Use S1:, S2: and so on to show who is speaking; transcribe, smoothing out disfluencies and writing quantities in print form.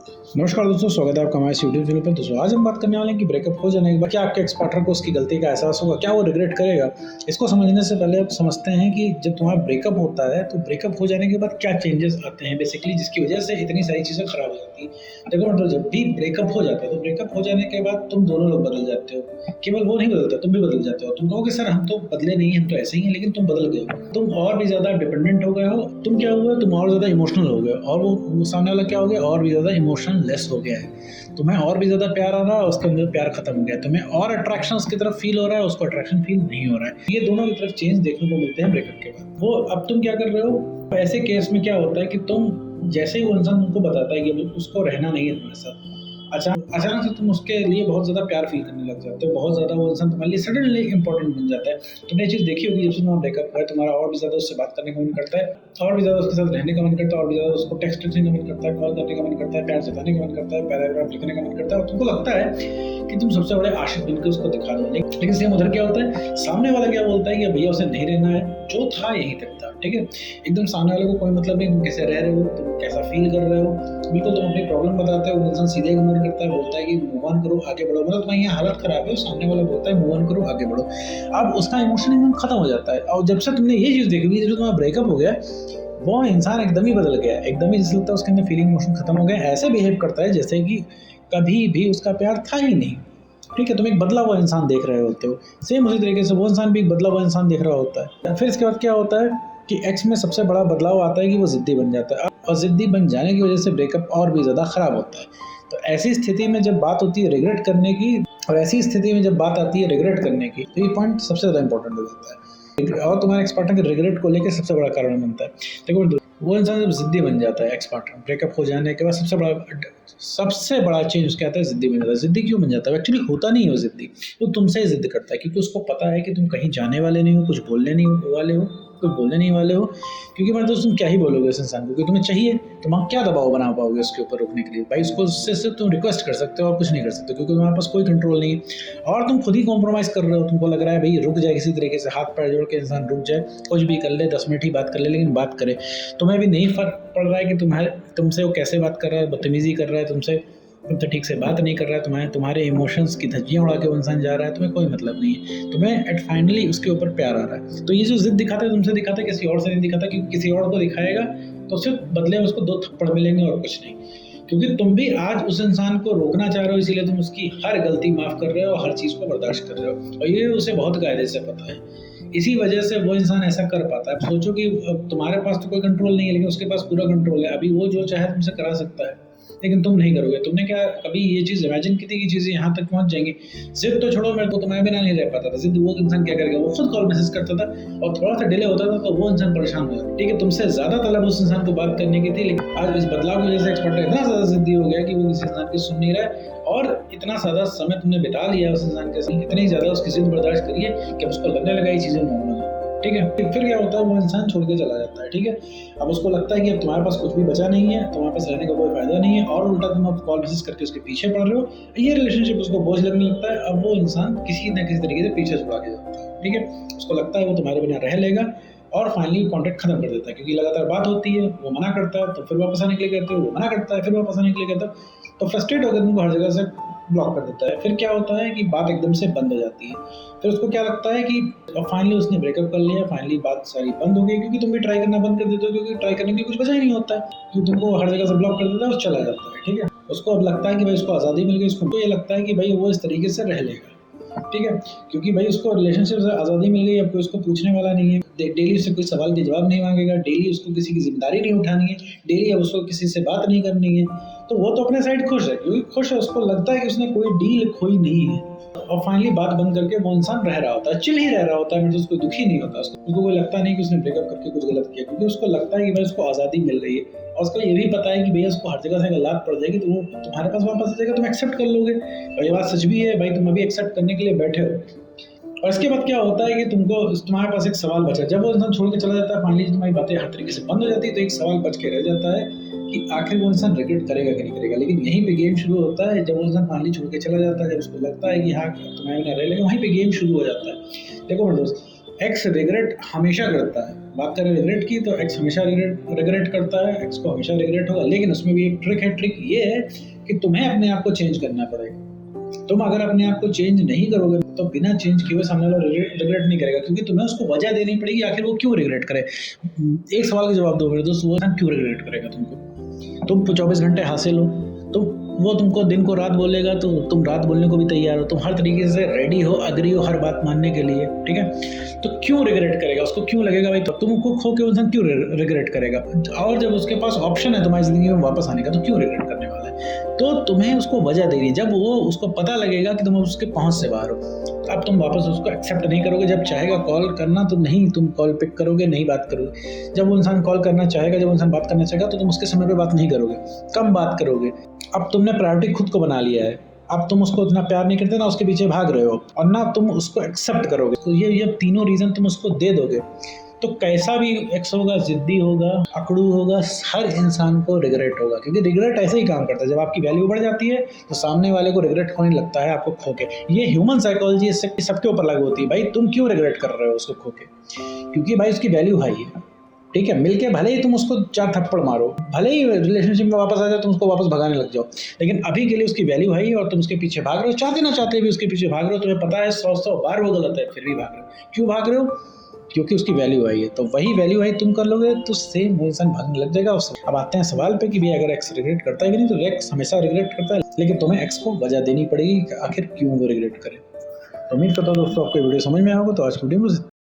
S1: नमस्कार दोस्तों, स्वागत है आपका हमारे यूट्यूब चैनल पर। दोस्तों आज हम बात करने वाले हैं कि ब्रेकअप हो जाने के बाद क्या आपके एक्स पार्टनर को उसकी गलती का एहसास होगा, क्या वो रिग्रेट करेगा। इसको समझने से पहले आप समझते हैं कि जब तुम्हारा ब्रेकअप होता है तो ब्रेकअप हो जाने के बाद क्या चेंजेस आते हैं बेसिकली, जिसकी वजह से इतनी सारी चीज़ें खराब हो जाती हैं। देखो मतलब जब भी ब्रेकअप हो जाता है तो ब्रेकअप हो जाने के बाद तुम दोनों लोग बदल जाते हो। केवल वो नहीं बदलता, तुम भी बदल जाते हो। तुम कहोगे सर हम तो बदले नहीं हैं, हम तो ऐसे ही हैं, लेकिन तुम बदल गए हो। तुम और भी ज़्यादा डिपेंडेंट हो गए हो। तुम क्या हुआ, तुम और ज़्यादा इमोशनल हो गए और वो सामने वाला क्या हो गया, और भी ज़्यादा इमोशनल लेस हो गया है। तुम्हें और भी ज़्यादा प्यार आ रहा है, उसके अंदर प्यार खत्म हो गया। तुम्हें और अट्रैक्शन उसकी तरफ फील हो रहा है, उसको अट्रैक्शन फील नहीं हो रहा है। ये दोनों की तरफ चेंज देखने को मिलते हैं ब्रेकअप के बाद। वो अब तुम क्या कर रहे हो, ऐसे केस में क्या होता है कि तुम जैसे ही वो इंसान तुमको बताता है कि उसको रहना नहीं है तुम्हारे साथ, अचानक से तुम उसके लिए बहुत ज़्यादा प्यार फील करने लग जाते हो। बहुत ज़्यादा वो इंसान तुम्हारे लिए सडनली इंपॉर्टेंट बन जाता है। तुमने ये चीज़ देखी होगी, जब से तुम्हारा ब्रेकअप हुआ है तुम्हारा और भी ज़्यादा उससे बात करने का मन करता है, और भी ज़्यादा उसके साथ रहने का मन करता है, और भी ज़्यादा उसको टेक्स्ट करने का मन करता है, कॉल करने का मन करता है, प्यार जताने का मन करता है, पैराग्राफ लिखने का मन करता है। और तुमको लगता है कि तुम सबसे बड़े आशिक बनकर उसको दिखा दो। लेकिन सेम उधर क्या होता है, सामने वाला क्या बोलता है कि भैया उसे नहीं रहना है, जो था यहीं तक था। ठीक है, एकदम सामने वाले को कोई मतलब नहीं तुम कैसे रह रहे हो, तुम कैसा फील कर रहे हो। बिल्कुल तुम अपनी प्रॉब्लम बताते हो, वो इंसान सीधे इग्नोर करता है, बोलता है कि मूव ऑन करो, आगे बढ़ो। मतलब तुम्हारी यहाँ हालत खराब है, सामने वाला बोलता है मूव ऑन करो, आगे बढ़ो। अब उसका इमोशन एकदम खत्म हो जाता है। और जब से तुमने ये चीज़ देखी हुई, जब तुम्हारा ब्रेकअप हो गया, वो इंसान एकदम ही बदल गया, एकदम ही जैसे लगता है उसके अंदर फीलिंग इमोशन खत्म हो गया। ऐसे बिहेव करता है जैसे कि कभी भी उसका प्यार था ही नहीं। ठीक है, तुम एक बदला हुआ इंसान देख रहे होते हो। सेम उसी तरीके से वो इंसान भी एक बदला हुआ इंसान देख रहा होता है। फिर इसके बाद क्या होता है कि एक्स में सबसे बड़ा बदलाव आता है कि वो ज़िद्दी बन जाता है, और ज़िद्दी बन जाने की वजह से ब्रेकअप और भी ज़्यादा ख़राब होता है। तो ऐसी स्थिति में जब बात होती है रिग्रेट करने की, और ऐसी स्थिति में जब बात आती है रिग्रेट करने की, तो ये पॉइंट सबसे ज़्यादा इंपॉर्टेंट हो जाता है और तुम्हारे एक्स पार्टनर के रिग्रेट को लेकर सबसे बड़ा कारण बनता है। देखो वो इंसान जब ज़िद्दी बन जाता है, एक्स पार्टनर ब्रेकअप हो जाने के बाद सबसे बड़ा चेंज उसके आता है, ज़िद्दी बन जाता है। ज़िद्दी क्यों बन जाता है? एक्चुअली होता नहीं है वो ज़िद्दी, वो तुमसे ही ज़िद करता है, क्योंकि उसको पता है कि तुम कहीं जाने वाले नहीं हो, कुछ बोलने नहीं वाले हो, कुछ बोलने नहीं वाले हो। क्योंकि मतलब तुम क्या ही बोलोगे उस इंसान को, क्योंकि तुम्हें चाहिए, तुम क्या दबाव बना पाओगे उसके ऊपर रोकने के लिए। भाई उसको उससे सिर्फ तुम रिक्वेस्ट कर सकते हो और कुछ नहीं कर सकते, क्योंकि तुम्हारे पास कोई कंट्रोल नहीं है और तुम खुद ही कॉम्प्रोमाइज़ कर रहे हो। तुमको लग रहा है भाई रुक जाए, किसी तरीके से हाथ पैर जोड़ के इंसान रुक जाए, कुछ भी कर ले, 10 मिनट ही बात कर ले, लेकिन बात करे। तुम्हें भी नहीं फ़र्क पड़ रहा है कि तुमसे वो कैसे बात कर रहा है, बदतमीज़ी कर रहा है तुमसे, तुमसे ठीक से बात नहीं कर रहा है, तुम्हारे इमोशंस की धज्जियाँ उड़ा के वो इंसान जा रहा है, तुम्हें कोई मतलब नहीं है। तुम्हें एट फाइनली उसके ऊपर प्यार आ रहा है। तो ये जो ज़िद दिखाता है तुमसे दिखाता है, किसी और से नहीं दिखाता, क्योंकि किसी और को दिखाएगा तो सिर्फ बदले में उसको 2 थप्पड़ मिलेंगे और कुछ नहीं। क्योंकि तुम भी आज उस इंसान को रोकना चाह रहे हो, इसीलिए तुम उसकी हर गलती माफ़ कर रहे हो, हर चीज़ को बर्दाश्त कर रहे हो, और ये उसे बहुत कायदे से पता है। इसी वजह से वो इंसान ऐसा कर पाता है। अब सोचो कि अब तुम्हारे पास तो कोई कंट्रोल नहीं है, लेकिन उसके पास पूरा कंट्रोल है। अभी वो जो चाहे तुमसे करा सकता है, लेकिन तुम नहीं करोगे। तुमने क्या कभी ये चीज़ इमेजिन की थी कि चीज़ें यहाँ तक पहुँच जाएंगी? ज़िद तो छोड़ो, मैं तो तुम्हारे बिना नहीं रह पाता था। ज़िद वो इंसान क्या करेगा, वो खुद कॉल मैसेज करता था, और थोड़ा सा डिले होता था तो वो इंसान परेशान हो जाता। ठीक है, तुमसे ज़्यादा तलब उस इंसान को बात करने की थी, लेकिन आज इस बदलाव की वजह से एक्सपर्ट इतना ज़्यादा ज़िद्दी हो गया कि वो किसी इंसान की सुन नहीं रहा है, और इतना ज़्यादा समय तुमने बिता लिया उस इंसान के साथ, इतनी ज़्यादा उसकी ज़िद बर्दाश्त करी है कि अब उसको लगने लगा ये चीज़ें नॉर्मल है। ठीक है, फिर क्या होता है, वो इंसान छोड़ के चला जाता है। ठीक है, अब उसको लगता है कि अब तुम्हारे पास कुछ भी बचा नहीं है, तुम्हारे पास रहने का कोई फ़ायदा नहीं है, और उल्टा तुम अब कॉल मैसेज करके उसके पीछे पड़ रहे हो। ये रिलेशनशिप उसको बोझ लगने लगता है। अब वो इंसान किसी न किसी तरीके से पीछे छुड़ा के जाता है। ठीक है, उसको लगता है वो तुम्हारे बिना रह लेगा, और फाइनली कॉन्टैक्ट खत्म कर देता है, क्योंकि लगातार बात होती है, वो मना करता है तो फिर वापस आने के लिए कहते हो, वो मना करता है फिर वापस आने के लिए कहता है, तो फ्रस्ट्रेट होकर तुमको हर जगह से ब्लॉक कर देता है। फिर क्या होता है कि बात एकदम से बंद हो जाती है। फिर उसको क्या लगता है कि अब फाइनली उसने ब्रेकअप कर लिया, फाइनली बात सारी बंद हो गई, क्योंकि तुम भी ट्राई करना बंद कर देते हो, क्योंकि ट्राई करने के लिए कुछ बचा ही नहीं होता है, क्योंकि तुमको हर जगह से ब्लॉक कर देता है और चला जाता है। ठीक है, उसको अब लगता है कि भाई उसको आज़ादी मिल गई, उसको ये लगता है कि भाई वो इस तरीके से रह लेगा। ठीक है, क्योंकि भाई उसको रिलेशनशिप से आज़ादी मिल गई, अब कोई उसको पूछने वाला नहीं है, डेली उससे कोई सवाल के जवाब नहीं मांगेगा, डेली उसको किसी की जिम्मेदारी नहीं उठानी है, डेली अब उसको किसी से बात नहीं करनी है। तो वो तो अपने साइड खुश है, क्योंकि खुश है, उसको लगता है कि उसने कोई डील खोई नहीं है, और फाइनली बात बंद करके वो इंसान रह रहा होता है, चिल ही रह रहा होता है, मतलब उसको दुखी नहीं होता, उसको कोई लगता नहीं कि उसने ब्रेकअप करके कुछ गलत किया, क्योंकि उसको लगता है कि भाई उसको आज़ादी मिल रही है, और उसको ये भी पता है कि भैया उसको हर जगह से अगर लात पड़ जाएगी तो वो तुम्हारे पास वापस आ जाएगा, तुम एक्सेप्ट कर लोगे। और ये बात सच भी है भाई, तुम अभी एक्सेप्ट करने के लिए बैठे हो। और इसके बाद क्या होता है कि तुम्हारे पास एक सवाल बचा, जब वो इंसान छोड़ के चला जाता है, फाइनली तुम्हारी बातें हर तरीके से बंद हो जाती है, तो एक सवाल बच के रह जाता है कि आखिर वो इंसान रिग्रेट करेगा कि नहीं करेगा। लेकिन यहीं पे गेम शुरू होता है, जब वो इंसान फाइनली छोड़ के चला जाता है, जब उसको लगता है कि हाँ तुम्हारे बिना रह लेगा, वहीं पे गेम शुरू हो जाता है। देखो मेरे दोस्त, एक्स रिग्रेट हमेशा करता है, बात करें रिग्रेट की, तो एक्स हमेशा रिग्रेट करता है, एक्स को हमेशा रिग्रेट होगा। लेकिन उसमें भी एक ट्रिक है। ट्रिक ये है कि तुम्हें अपने आप को चेंज करना पड़ेगा। तुम अगर अपने आप को चेंज नहीं करोगे तो बिना चेंज किए हुए सामने वाला रिग्रेट नहीं करेगा, क्योंकि तुम्हें उसको वजह देनी पड़ेगी आखिर वो क्यों रिग्रेट करे। एक सवाल का जवाब दो मेरे दोस्त, वो क्यों रिग्रेट करेगा तुमको? तुम 24 घंटे हासिल हो, तो वो तुमको दिन को रात बोलेगा तो तुम रात बोलने को भी तैयार हो, तुम हर तरीके से रेडी हो, अग्री हो हर बात मानने के लिए, ठीक है। तो क्यों रिग्रेट करेगा? उसको क्यों लगेगा भाई तो तुमको खो के इंसान क्यों रिग्रेट करेगा? और जब उसके पास ऑप्शन है तुम्हारी जिंदगी में वापस आने का, तो क्यों रिग्रेट करने वाला है? तो तुम्हें उसको वजह देनी। जब वो उसको पता लगेगा कि तुम उसके पहुंच से बाहर हो, अब तुम वापस उसको एक्सेप्ट नहीं करोगे। जब चाहेगा कॉल करना तो नहीं तुम कॉल पिक करोगे, नहीं बात करोगे। जब वो इंसान कॉल करना चाहेगा, जब वो इंसान बात करना चाहेगा, तो तुम उसके समय पे बात नहीं करोगे, कम बात करोगे। अब तुमने प्रायोरिटी खुद को बना लिया है। अब तुम उसको इतना प्यार नहीं करते, ना उसके पीछे भाग रहे हो और ना तुम उसको एक्सेप्ट करोगे। तो ये तीनों रीजन तुम उसको दे दोगे, तो कैसा भी एक्स होगा, जिद्दी होगा, अकड़ू होगा, हर इंसान को रिग्रेट होगा। क्योंकि रिग्रेट ऐसे ही काम करता है, जब आपकी वैल्यू बढ़ जाती है तो सामने वाले को रिग्रेट होने लगता है आपको खो के। ये ह्यूमन साइकोलॉजी सबके ऊपर लागू होती है। भाई तुम क्यों रिग्रेट कर रहे हो उसको खो के? क्योंकि भाई उसकी वैल्यू हाई है, ठीक है। मिलके भले ही तुम उसको 4 थप्पड़ मारो, भले ही रिलेशनशिप में वापस आ जाए, तुम उसको वापस भगाने लग जाओ, लेकिन अभी के लिए उसकी वैल्यू है और तुम उसके पीछे भाग रहे हो, चाहते ना चाहते भी उसके पीछे भाग रहे हो। तुम्हें पता है 100 बार वो गलत है, फिर भी भाग रहे हो। क्यों भाग रहे हो? क्योंकि उसकी वैल्यू आई है। तो वही वैल्यू आई तुम कर लोगे तो सेम इंसान भागने लग जाएगा उससे। अब आते हैं सवाल पे कि भाई अगर एक्स रिग्रेट करता है कि नहीं, तो एक्स हमेशा रिग्रेट करता है, लेकिन तुम्हें एक्स को वजह देनी पड़ेगी कि आखिर क्यों वो रिग्रेट करे। तो उम्मीद करता हूँ दोस्तों आपको वीडियो समझ में आया होगा। तो आज की वीडियो में